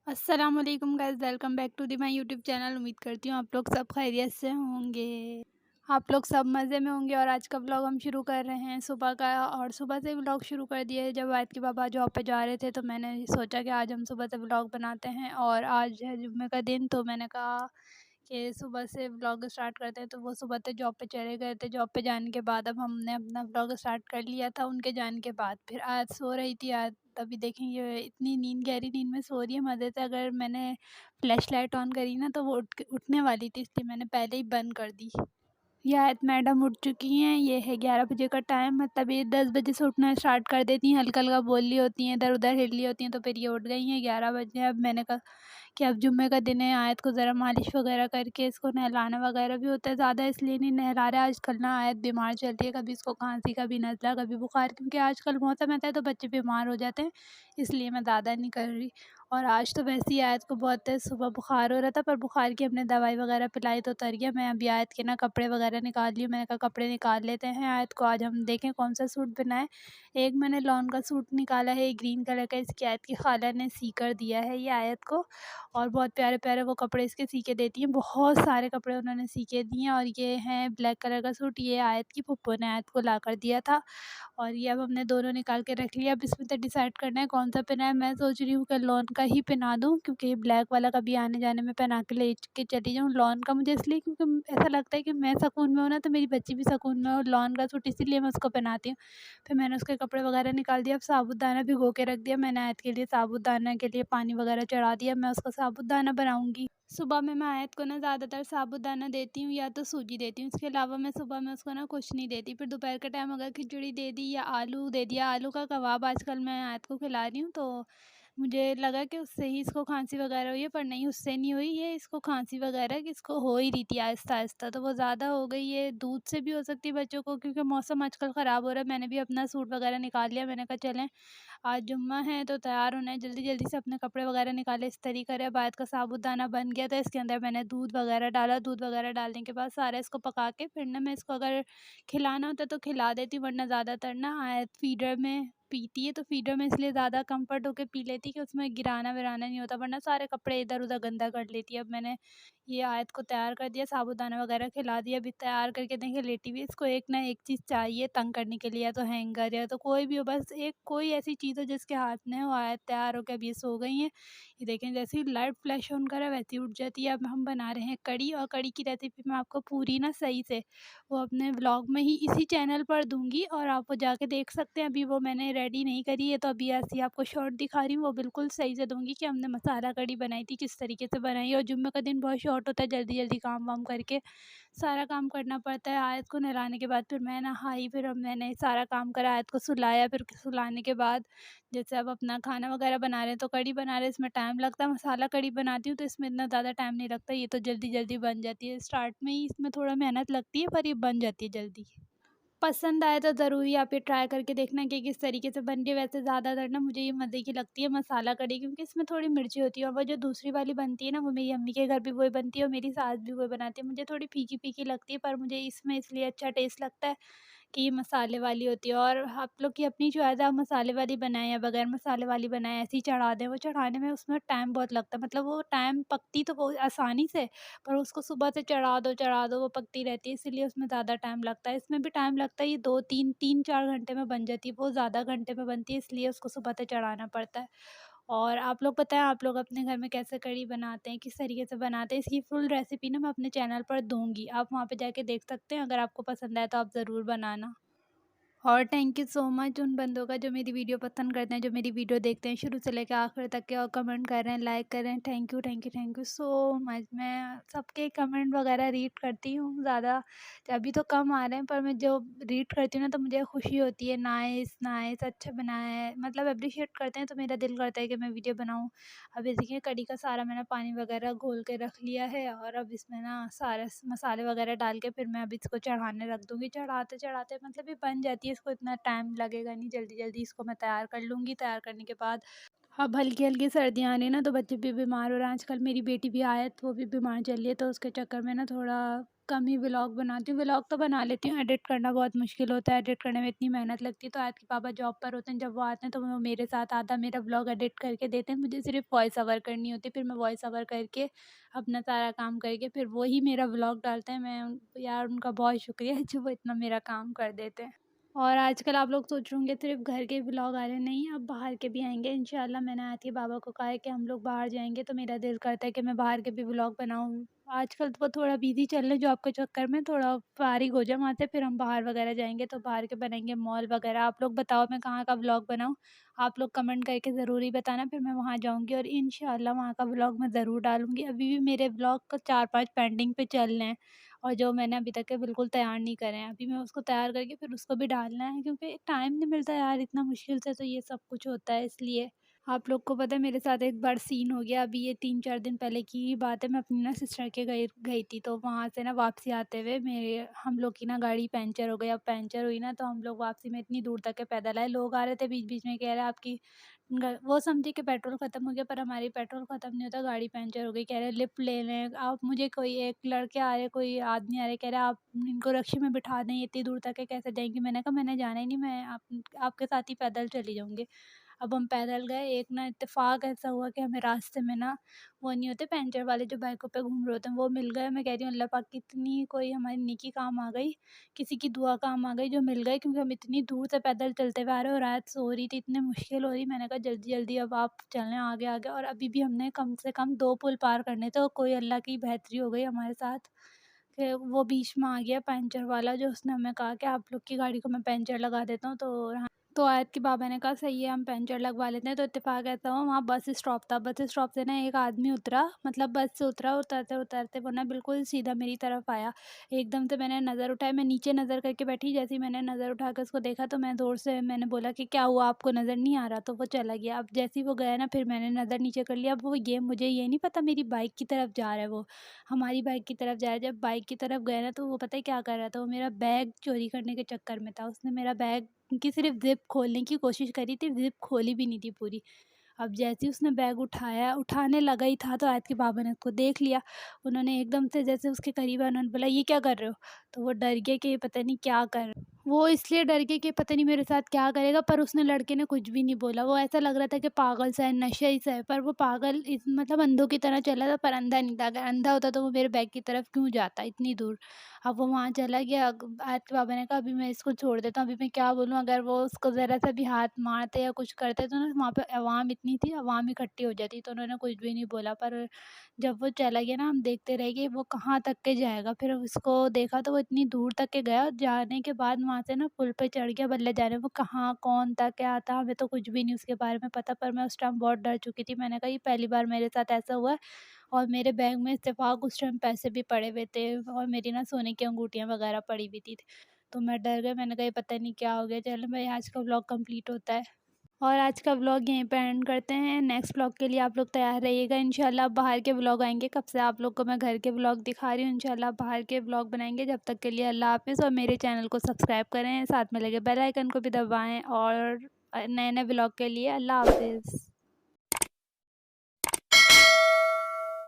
अस्सलाम वालेकुम guys, welcome back to the my YouTube channel. उम्मीद करती हूँ आप लोग सब खैरियत से होंगे। आप लोग सब मज़े में होंगे। और आज का व्लॉग हम शुरू कर रहे हैं सुबह का। और सुबह से व्लॉग शुरू कर दिया है। जब आयत के पापा जॉब पे जा रहे थे तो मैंने सोचा कि आज हम सुबह से व्लॉग बनाते हैं। और आज है जुम्मे का दिन, तो मैंने कहा कि सुबह से व्लॉग स्टार्ट करते हैं। तो वो सुबह से जॉब पे चले गए थे। जॉब पे जाने के बाद अब हमने अपना व्लॉग स्टार्ट कर लिया था उनके जाने के बाद। फिर आज सो रही थी आज, तभी देखेंगे इतनी नींद, गहरी नींद में सो रही है मज़े से। अगर मैंने फ्लैश लाइट ऑन करी ना तो वो उठने वाली थी, इसलिए मैंने पहले ही बंद कर दी। ये आयत मैडम उठ चुकी हैं। ये है 11 बजे का टाइम, मतलब ये 10 बजे से उठना स्टार्ट कर देती हैं। हल्का हल्का बोल रही होती हैं, इधर उधर हिल रही होती हैं, तो फिर ये उठ गई हैं 11 बजे। अब मैंने कहा कि अब जुम्मे का दिन है, आयत को ज़रा मालिश वगैरह करके इसको नहलाना वगैरह भी होता है। ज़्यादा इसलिए नहीं नहला रहा है आजकल ना, आयत बीमार चलती है, कभी इसको खांसी, कभी नज़ला, कभी बुखार, क्योंकि आजकल मौसम ऐसा है तो बच्चे बीमार हो जाते हैं, इसलिए मैं ज़्यादा नहीं कर रही। और आज तो वैसे ही आयत को बहुत तेज़ सुबह बुखार हो रहा था, पर बुखार की हमने दवाई वगैरह पिलाई तो उतर गया। मैं अभी आयत के ना कपड़े वगैरह निकाल ली हूँ। मैंने कहा कपड़े निकाल लेते हैं आयत को, आज हम देखें कौन सा सूट बनाए। एक मैंने लॉन का सूट निकाला है, ग्रीन कलर का, इसकी आयत की खाला ने सी कर दिया है ये आयत को। और बहुत प्यारे प्यारे वो कपड़े इसके सी के देती हैं, बहुत सारे कपड़े उन्होंने सी के दिए हैं। और ये हैं ब्लैक कलर का सूट, ये आयत की फुप्पो ने आयत को ला कर दिया था। और ये अब हमने दोनों निकाल के रख लिया। अब इसमें तो डिसाइड करना है कौन सा पहना है। मैं सोच रही हूँ कि लॉन का ही पहना दूँ, क्योंकि ये ब्लैक वाला कभी आने जाने में पहना के ले के चली जाऊँ। लॉन का मुझे इसलिए क्योंकि ऐसा लगता है कि मैं सुकून में हूँ ना, तो मेरी बच्ची भी सुकून में हो। लॉन का सूट इसीलिए मैं उसको पहनाती हूँ। फिर मैंने उसके कपड़े वगैरह निकाल दिया। अब साबूदाना भिगो के रख दिया मैंने आयत के लिए, साबूदाना के लिए पानी वगैरह चढ़ा दिया। मैं उसका साबूदाना बनाऊँगी। सुबह में मैं आयत को ना ज़्यादातर साबूदाना देती हूँ या तो सूजी देती हूँ। इसके अलावा मैं सुबह में उसको ना कुछ नहीं देती। फिर दोपहर के टाइम अगर खिचड़ी दे दी या आलू दे दिया, आलू का कबाब आजकल मैं आयत को खिला रही हूँ, तो मुझे लगा कि उससे ही इसको खांसी वगैरह हुई है, पर नहीं, उससे नहीं हुई। ये इसको खांसी वगैरह कि इसको हो ही रही थी आहिस्ता आहिस्ता, तो वो ज़्यादा हो गई। ये दूध से भी हो सकती है बच्चों को, क्योंकि मौसम आजकल ख़राब हो रहा है। मैंने भी अपना सूट वगैरह निकाल लिया। मैंने कहा चलें आज जुम्मा है तो तैयार होना है, जल्दी जल्दी से अपने कपड़े वगैरह निकाले, इस्त्री करे। अब आयत का साबूदाना बन गया था, इसके अंदर मैंने दूध वगैरह डाला। दूध वगैरह डालने के बाद सारा इसको पका के फिर ना मैं इसको अगर खिलाना होता तो खिला देती, वरना ज़्यादातर ना आयत फीडर में पीती है, तो फीडर में इसलिए ज़्यादा कंफर्ट होके पी लेती कि उसमें गिराना विराना नहीं होता, वरना सारे कपड़े इधर उधर गंदा कर लेती है। अब मैंने ये आयत को तैयार कर दिया, साबूदाना वगैरह खिला दिया। अभी तैयार करके देखिए लेटी हुई है। इसको एक ना एक चीज़ चाहिए तंग करने के लिए, या तो हैंगर या तो कोई भी हो, बस एक कोई ऐसी चीज़ हो जिसके हाथ में हो। आयत तैयार होकर अभी ये सो गई हैं। ये देखें जैसे ही लाइट फ्लैश ऑन करा वैसे ही उठ जाती है। अब हम बना रहे हैं कढ़ी, और कढ़ी की रेसिपी मैं आपको पूरी ना सही से वो अपने व्लॉग में ही इसी चैनल पर दूँगी, और आप वो जाके देख सकते हैं। अभी वो मैंने रेडी नहीं करी है, तो अभी ऐसे ही आपको शॉर्ट दिखा रही हूँ। वो बिल्कुल सही से दूँगी कि हमने मसाला कढ़ी बनाई थी, किस तरीके से बनाई। और जुम्मे का दिन बहुत शॉर्ट होता है, जल्दी जल्दी काम वाम करके सारा काम करना पड़ता है। आयत को नहलाने के बाद फिर मैं नहाई, फिर अब मैंने सारा काम करा, आयत को सुलाया। फिर सुलाने के बाद जैसे अब अपना खाना वगैरह बना रहे हैं, तो कढ़ी बना रहे हैं, इसमें टाइम लगता है। मसाला कढ़ी बनाती हूँ तो इसमें इतना ज़्यादा टाइम नहीं लगता, ये तो जल्दी जल्दी बन जाती है। स्टार्ट में ही इसमें थोड़ा मेहनत लगती है, पर ये बन जाती है जल्दी। पसंद आए तो ज़रूरी आप ये ट्राई करके देखना कि किस तरीके से बन रही है। वैसे ज़्यादातर ना मुझे ये मज़े की लगती है मसाला कढ़ी, क्योंकि इसमें थोड़ी मिर्ची होती है। और वो जो दूसरी वाली बनती है ना, वो मेरी अम्मी के घर भी वही बनती है और मेरी सास भी वही बनाती है। मुझे थोड़ी फीकी फीकी लगती है, पर मुझे इसमें इसलिए अच्छा टेस्ट लगता है कि ये मसाले वाली होती है। और आप लोग की अपनी चॉइस है, आप मसाले वाली बनाएँ या बगैर मसाले वाली बनाएँ, ऐसे ही चढ़ा दें। वो चढ़ाने में उसमें टाइम बहुत लगता है, मतलब वो टाइम पकती तो बहुत आसानी से, पर उसको सुबह से चढ़ा दो वो पकती रहती है, इसीलिए उसमें ज़्यादा टाइम लगता है। इसमें भी टाइम लगता है, ये 2-3 3-4 घंटे में बन जाती है, बहुत ज़्यादा घंटे में बनती है, इसलिए उसको सुबह से चढ़ाना पड़ता है। और आप लोग बताएँ, आप लोग अपने घर में कैसे कढ़ी बनाते हैं, किस तरीके से बनाते हैं? इसकी फुल रेसिपी ना मैं अपने चैनल पर दूँगी, आप वहाँ पे जाके देख सकते हैं। अगर आपको पसंद आए तो आप ज़रूर बनाना। और थैंक यू सो मच उन बंदों का जो मेरी वीडियो पसंद करते हैं, जो मेरी वीडियो देखते हैं शुरू से लेकर आखिर तक के, और कमेंट कर रहे हैं, लाइक कर रहे हैं। Thank you thank you thank you so much. मैं सबके कमेंट वगैरह रीड करती हूँ ज़्यादा, अभी तो कम आ रहे हैं, पर मैं जो रीड करती हूँ ना तो मुझे खुशी होती है। नाइस नाइस, अच्छा बनाया है, मतलब अप्रिशिएट करते हैं तो मेरा दिल करता है कि मैं वीडियो बनाऊँ। अभी देखिए कढ़ी का सारा मैंने पानी वगैरह घोल के रख लिया है, और अब इसमें ना सारा मसाले वगैरह डाल के फिर मैं अब इसको चढ़ाने रख दूँगी। चढ़ाते चढ़ाते मतलब ये बन जाती है, इसको इतना टाइम लगेगा नहीं, जल्दी जल्दी इसको मैं तैयार कर लूँगी। तैयार करने के बाद अब हल्की हल्की सर्दियाँ आ रही हैं ना, तो बच्चे भी बीमार हो रहे हैं। आजकल मेरी बेटी भी आयत वो भी बीमार चल रही है, तो उसके चक्कर में ना थोड़ा कम ही व्लॉग बनाती हूँ। व्लॉग तो बना लेती हूँ, एडिट करना बहुत मुश्किल होता है, एडिट करने में इतनी मेहनत लगती है। तो आज के पापा जॉब पर होते हैं, जब वो आते हैं तो वो मेरे साथ आधा मेरा व्लॉग एडिट करके देते हैं। मुझे सिर्फ़ वॉइस ओवर करनी होती है, फिर मैं वॉइस ओवर करके अपना सारा काम करके फिर वो ही मेरा व्लॉग डालते हैं। यार उनका बहुत शुक्रिया है जो वो इतना मेरा काम कर देते हैं। और आजकल आप लोग सोच रहे होंगे सिर्फ़ घर के व्लॉग आ रहे हैं, नहीं अब बाहर के भी आएँगे इंशाल्लाह। मैंने आज के बाबा को कहा है कि हम लोग बाहर जाएँगे, तो मेरा दिल करता है कि मैं बाहर के भी व्लॉग बनाऊँ। आजकल तो वो थोड़ा बिज़ी चल रहे हैं जॉब के चक्कर में, थोड़ा फ़ारिग हो जाएँ वहाँ से, फिर हम बाहर वगैरह जाएँगे तो बाहर के बनाएँगे मॉल वगैरह। आप लोग बताओ मैं कहाँ का व्लॉग बनाऊँ? आप लोग कमेंट करके ज़रूर ही बताना, फिर मैं वहाँ जाऊँगी और इंशाल्लाह वहाँ का व्लॉग मैं ज़रूर डालूँगी। अभी भी मेरे व्लॉग का 4-5 पेंडिंग पे चल रहे हैं। और जो मैंने अभी तक के बिल्कुल तैयार नहीं करे हैं। अभी मैं उसको तैयार करके फिर उसको भी डालना है, क्योंकि टाइम नहीं मिलता यार इतना मुश्किल से, तो ये सब कुछ होता है इसलिए। आप लोग को पता है मेरे साथ एक बार सीन हो गया, अभी ये 3-4 दिन पहले की ही बात है। मैं अपनी ना सिस्टर के गई गई थी, तो वहाँ से ना वापसी आते हुए मेरे हम लोग की ना गाड़ी पंचर हो गई। अब पंचर हुई ना, तो हम लोग वापसी में इतनी दूर तक के पैदल आए। लोग आ रहे थे बीच-बीच में, कह रहे आपकी वो समझे कि पेट्रोल ख़त्म हो गया, पर हमारी पेट्रोल ख़त्म नहीं होता, गाड़ी पंचर हो गई। कह रहे लिफ्ट ले लें आप, मुझे कोई एक लड़के आ रहे, कोई आदमी आ रहे, कह रहे आप इनको रक्शे में बिठा दें, इतनी दूर तक है कैसे जाएँगी? मैंने कहा मैंने जाना ही नहीं, मैं आपके साथ ही पैदल चली जाऊँगी। अब हम पैदल गए, एक ना इत्तेफ़ाक ऐसा हुआ कि हमें रास्ते में ना वो नहीं होते पंचर वाले जो बाइकों पे घूम रहे होते हैं, वो मिल गए। मैं कह रही हूँ अल्लाह पाक की इतनी कोई हमारी नेकी काम आ गई, किसी की दुआ काम आ गई जो मिल गए, क्योंकि हम इतनी दूर से पैदल चलते हुए आ रहे हैं और रात सो रही थी, इतनी मुश्किल हो रही। मैंने कहा जल्दी-जल्दी अब आप चलें आगे-आगे, और अभी भी हमने कम से कम 2 पुल पार करने थे और कोई अल्लाह की बेहतरी हो गई हमारे साथ कि वो बीच में आ गया पंचर वाला, जो उसने हमें कहा कि आप लोग की गाड़ी को मैं पंचर लगा देता हूँ। तो आयत के बाबा ने कहा सही है हम पंचर लगवा लेते हैं। तो इत्तेफ़ाक ऐसा हुआ वहाँ बस स्टॉप था, बस स्टॉप से ना एक आदमी उतरा, मतलब बस से उतरा, उतरते-उतरते वो ना बिल्कुल सीधा मेरी तरफ आया। एकदम से मैंने नज़र उठाई, मैं नीचे नज़र करके बैठी, जैसे ही मैंने नज़र उठा के उसको देखा तो मैं ज़ोर से मैंने बोला कि क्या हुआ आपको नज़र नहीं आ रहा? तो वो चला गया। अब जैसे ही वो गया ना, फिर मैंने नज़र नीचे कर लिया। अब वो ये मुझे ये नहीं पता मेरी बाइक की तरफ जा रहा है वो, हमारी बाइक की तरफ जा रहा है। जब बाइक की तरफ गया ना, तो वो पता है क्या कर रहा था? वो मेरा बैग चोरी करने के चक्कर में था। उसने मेरा बैग की सिर्फ़ ज़िप खोलने की कोशिश करी थी, ज़िप खोली भी नहीं थी पूरी। अब जैसे ही उसने बैग उठाया, उठाने लगा ही था, तो आयत के बाबा ने उसको देख लिया। उन्होंने एकदम से जैसे उसके करीब आए, उन्होंने बोला ये क्या कर रहे हो? तो वो डर गया कि ये पता नहीं क्या कर वो इसलिए डर गया कि पता नहीं मेरे साथ क्या करेगा, पर उसने लड़के ने कुछ भी नहीं बोला। वो ऐसा लग रहा था कि पागल सा है, नशे सा है, पर वो पागल मतलब अंधों की तरह चला था, पर अंधा नहीं था। अगर अंधा होता तो वो मेरे बैग की तरफ क्यों जाता इतनी दूर? अब वो वहाँ चला गया। आयत के बाबा ने कहा अभी मैं इसको छोड़ देता हूँ, अभी मैं क्या बोलूँ? अगर वो उसको ज़रा सा भी हाथ मारते या कुछ करते तो ना वहाँ पे अवाम इतनी थी, अवाम इकट्ठी हो जाती, तो उन्होंने कुछ भी नहीं बोला। पर जब वो चला गया ना, हम देखते रह गए वो कहाँ तक के जाएगा। फिर उसको देखा तो वो इतनी दूर तक के गया, जाने के बाद वहाँ से ना पुल पे चढ़ गया। बल्ले जाने वो कहाँ कौन था क्या था, हमें तो कुछ भी नहीं उसके बारे में पता, पर मैं उस टाइम बहुत डर चुकी थी। मैंने कहा ये पहली बार मेरे साथ ऐसा हुआ है। और मेरे बैग में इत्तेफ़ाक उस टाइम पैसे भी पड़े हुए थे और मेरी ना सोने की अंगूठियाँ वग़ैरह पड़ी हुई थी। तो मैं डर गई, मैंने कहा ये पता नहीं क्या हो गया। चलो भाई आज का व्लॉग कंप्लीट होता है और आज का व्लॉग यहीं पे एंड करते हैं। नेक्स्ट व्लॉग के लिए आप लोग तैयार रहिएगा। इंशाल्लाह बाहर के व्लॉग आएँगे, कब से आप लोग को मैं घर के व्लॉग दिखा रही हूँ। इंशाल्लाह बाहर के व्लॉग बनाएँगे। जब तक के लिए अल्लाह हाफ़िज़ और मेरे चैनल को सब्सक्राइब करें, साथ में लगे बेल आइकन को भी दबाएँ और नए-नए व्लॉग के लिए अल्लाह हाफ़िज़।